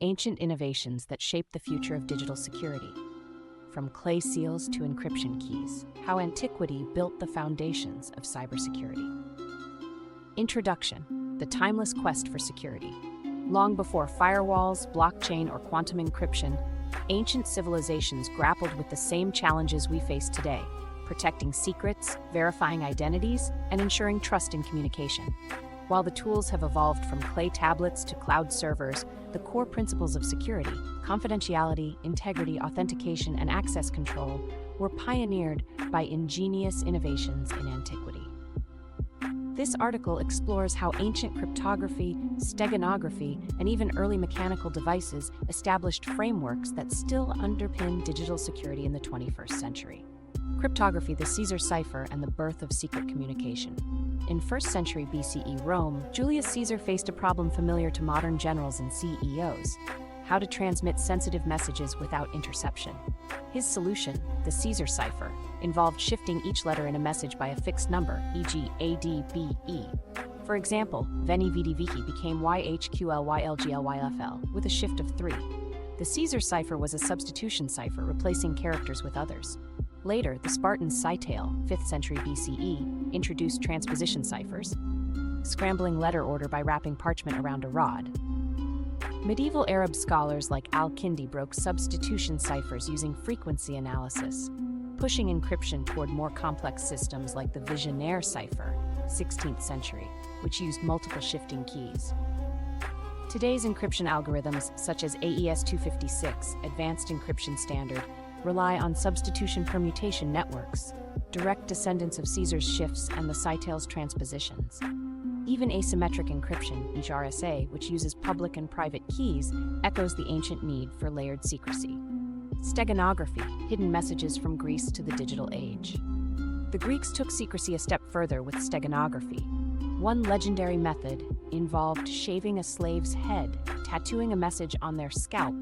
ancient innovations that shaped the future of digital security. From clay seals to encryption keys, how antiquity built the foundations of cybersecurity. Introduction: the timeless quest for security. Long before firewalls, blockchain, or quantum encryption, ancient civilizations grappled with the same challenges we face today: protecting secrets, verifying identities, and ensuring trust in communication. While the tools have evolved from clay tablets to cloud servers, the core principles of security, confidentiality, integrity, authentication, and access control were pioneered by ingenious innovations in antiquity. This article explores how ancient cryptography, steganography, and even early mechanical devices established frameworks that still underpin digital security in the 21st century. Cryptography, the Caesar cipher, and the birth of secret communication. In 1st century BCE Rome, Julius Caesar faced a problem familiar to modern generals and CEOs: how to transmit sensitive messages without interception. His solution, the Caesar cipher, involved shifting each letter in a message by a fixed number, e.g. A, D, B, E. For example, Veni Vidi Vici became YHQLYLGLYFL with a shift of 3. The Caesar cipher was a substitution cipher, replacing characters with others. Later, the Spartan Cytale, 5th century BCE, introduced transposition ciphers, scrambling letter order by wrapping parchment around a rod. Medieval Arab scholars like Al-Kindi broke substitution ciphers using frequency analysis, pushing encryption toward more complex systems like the Vigenère cipher, 16th century, which used multiple shifting keys. Today's encryption algorithms, such as AES-256, Advanced Encryption Standard, rely on substitution permutation networks, direct descendants of Caesar's shifts and the Cytale's transpositions. Even asymmetric encryption, HRSA, which uses public and private keys, echoes the ancient need for layered secrecy. Steganography, hidden messages from Greece to the digital age. The Greeks took secrecy a step further with steganography. One legendary method involved shaving a slave's head, tattooing a message on their scalp,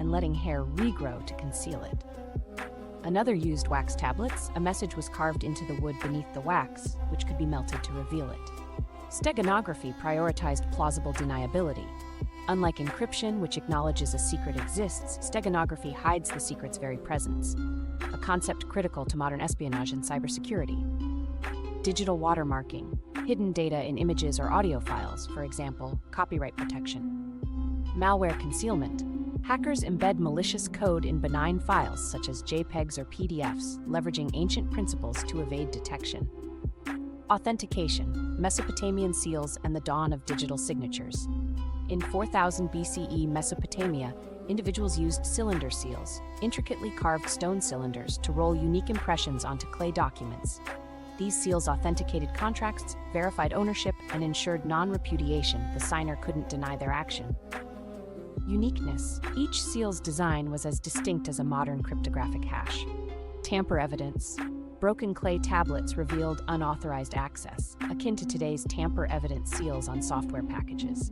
and letting hair regrow to conceal it. Another used wax tablets. A message was carved into the wood beneath the wax, which could be melted to reveal it. Steganography prioritized plausible deniability. Unlike encryption, which acknowledges a secret exists, steganography hides the secret's very presence, a concept critical to modern espionage and cybersecurity. Digital watermarking, hidden data in images or audio files, for example, copyright protection. Malware concealment. Hackers embed malicious code in benign files such as JPEGs or PDFs, leveraging ancient principles to evade detection. Authentication, Mesopotamian seals and the dawn of digital signatures. In 4000 BCE Mesopotamia, individuals used cylinder seals, intricately carved stone cylinders, to roll unique impressions onto clay documents. These seals authenticated contracts, verified ownership, and ensured non-repudiation. The signer couldn't deny their action. Uniqueness. Each seal's design was as distinct as a modern cryptographic hash. Tamper evidence. Broken clay tablets revealed unauthorized access, akin to today's tamper-evident seals on software packages.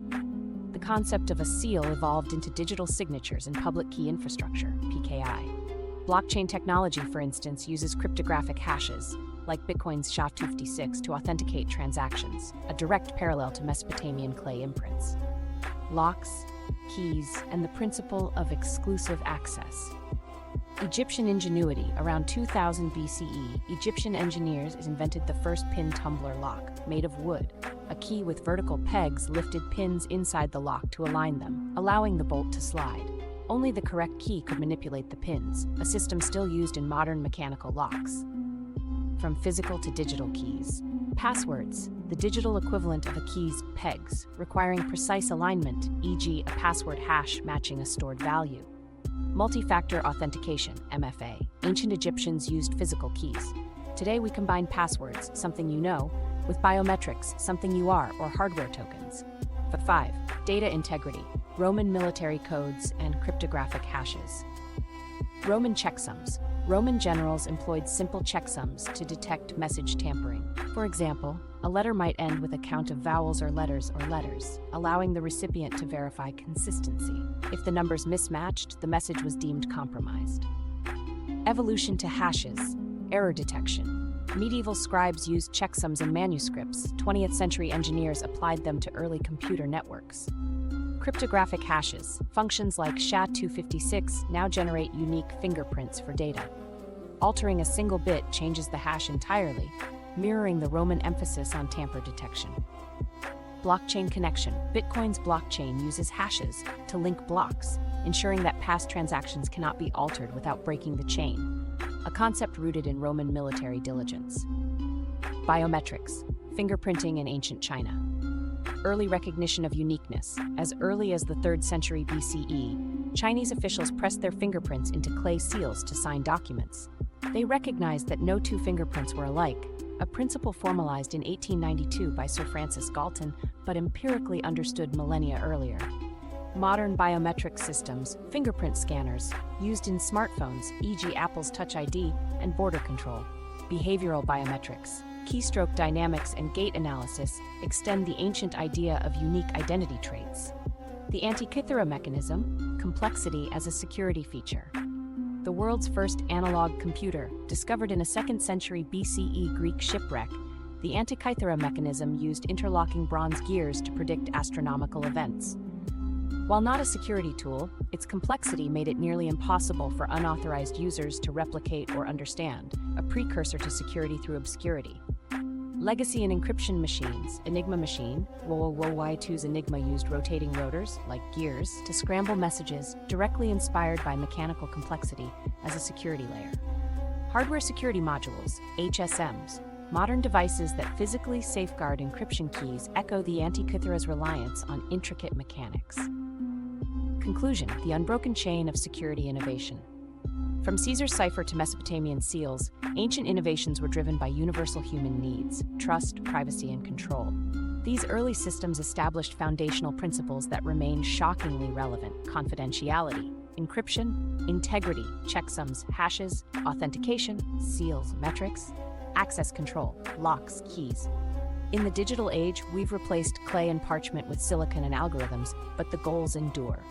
The concept of a seal evolved into digital signatures in public key infrastructure, PKI. Blockchain technology, for instance, uses cryptographic hashes, like Bitcoin's SHA-256, to authenticate transactions, a direct parallel to Mesopotamian clay imprints. Locks, keys, and the principle of exclusive access. Egyptian ingenuity. Around 2000 BCE, Egyptian engineers invented the first pin tumbler lock, made of wood. A key with vertical pegs lifted pins inside the lock to align them, allowing the bolt to slide. Only the correct key could manipulate the pins, a system still used in modern mechanical locks. From physical to digital keys. Passwords, the digital equivalent of a key's pegs, requiring precise alignment, e.g. a password hash matching a stored value. Multi-factor authentication, MFA. Ancient Egyptians used physical keys. Today we combine passwords, something you know, with biometrics, something you are, or hardware tokens. 5. Data integrity, Roman military codes and cryptographic hashes. Roman checksums. Roman generals employed simple checksums to detect message tampering. For example, a letter might end with a count of vowels or letters, allowing the recipient to verify consistency. If the numbers mismatched, the message was deemed compromised. Evolution to hashes. Error detection. Medieval scribes used checksums in manuscripts. 20th century engineers applied them to early computer networks. Cryptographic hashes, functions like SHA-256 now generate unique fingerprints for data. Altering a single bit changes the hash entirely, mirroring the Roman emphasis on tamper detection. Blockchain connection. Bitcoin's blockchain uses hashes to link blocks, ensuring that past transactions cannot be altered without breaking the chain, a concept rooted in Roman military diligence. Biometrics. Fingerprinting in ancient China. Early recognition of uniqueness. As early as the 3rd century BCE, Chinese officials pressed their fingerprints into clay seals to sign documents. They recognized that no two fingerprints were alike, a principle formalized in 1892 by Sir Francis Galton, but empirically understood millennia earlier. Modern biometric systems, fingerprint scanners, used in smartphones, e.g. Apple's Touch ID, and border control. Behavioral biometrics. Keystroke dynamics and gait analysis extend the ancient idea of unique identity traits. The Antikythera mechanism, complexity as a security feature. The world's first analog computer, discovered in a 2nd century BCE Greek shipwreck, the Antikythera mechanism used interlocking bronze gears to predict astronomical events. While not a security tool, its complexity made it nearly impossible for unauthorized users to replicate or understand, a precursor to security through obscurity. Legacy and encryption machines. Enigma machine. Y2's Enigma used rotating rotors, like gears, to scramble messages, directly inspired by mechanical complexity as a security layer. Hardware security modules, HSMs. Modern devices that physically safeguard encryption keys echo the Antikythera's reliance on intricate mechanics. Conclusion: the unbroken chain of security innovation. From Caesar's cipher to Mesopotamian seals, ancient innovations were driven by universal human needs: trust, privacy, and control. These early systems established foundational principles that remain shockingly relevant: confidentiality, encryption, integrity, checksums, hashes, authentication, seals, metrics, access control, locks, keys. In the digital age, we've replaced clay and parchment with silicon and algorithms, but the goals endure.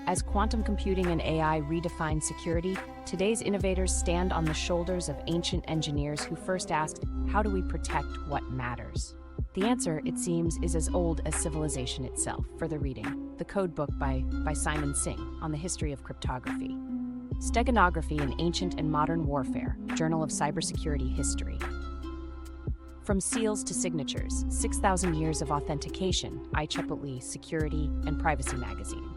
As quantum computing and AI redefine security, today's innovators stand on the shoulders of ancient engineers who first asked, how do we protect what matters? The answer, it seems, is as old as civilization itself. Further reading: The Code Book by Simon Singh on the history of cryptography. Steganography in Ancient and Modern Warfare, Journal of Cybersecurity History. From Seals to Signatures, 6,000 Years of Authentication, IEEE Security and Privacy Magazine.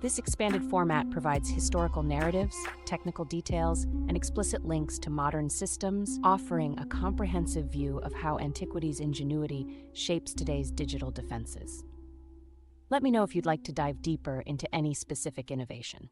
This expanded format provides historical narratives, technical details, and explicit links to modern systems, offering a comprehensive view of how antiquity's ingenuity shapes today's digital defenses. Let me know if you'd like to dive deeper into any specific innovation.